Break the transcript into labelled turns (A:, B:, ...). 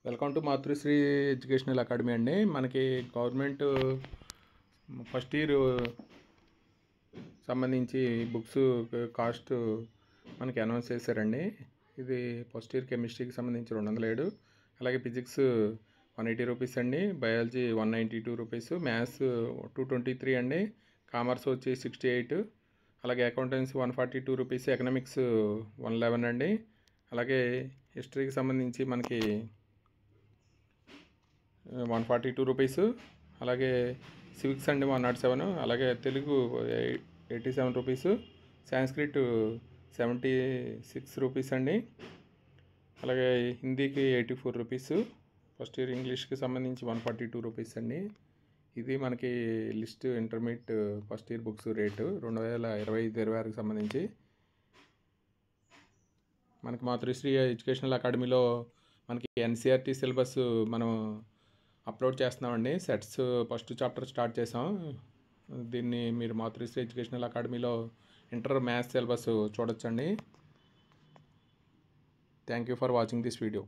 A: Welcome to Matrusri educational academy అండి. మనకి government first year సంబంధించి బుక్స్ కాస్ట్ మనకి అనౌన్స్ చేశారండి. ఇది ఫస్ట్ ఇయర్ కెమిస్ట్రీకి సంబంధించి 207, అలాగే ఫిజిక్స్ 180 రూపీస్ అండి, బయాలజీ 192 రూపీస్, మ్యాథ్స్ 223 అండి, కామర్స్ వచ్చి 68, అలాగే అకౌంటెన్సీ 142 రూపీస్, ఎకనామిక్స్ 111 అండి, అలాగే హిస్టరీకి సంబంధించి మనకి 142 రూపీస్, అలాగే సివిక్స్ అండి 107, అలాగే తెలుగు 87 రూపీస్, సాంస్క్రిట్ 76 రూపీస్ అండి, అలాగే హిందీకి 84 రూపీస్, ఫస్ట్ ఇయర్ ఇంగ్లీష్కి సంబంధించి 142 రూపీస్ అండి. ఇది మనకి list intermediate first year books rate 2025-26కి సంబంధించి. మనకి మాతృశ్రీ ఎడ్యుకేషనల్ అకాడమీలో మనకి ఎన్సీఆర్టీ సిలబస్ మనం అప్లోడ్ చేస్తున్నామండి. సెట్స్ ఫస్ట్ చాప్టర్ స్టార్ట్ చేసాం. దీన్ని మీరు మాతృశ్రీ ఎడ్యుకేషనల్ అకాడమీలో ఇంటర్ మ్యాథ్స్ సిలబస్ చూడొచ్చండి. Thank you for watching this video.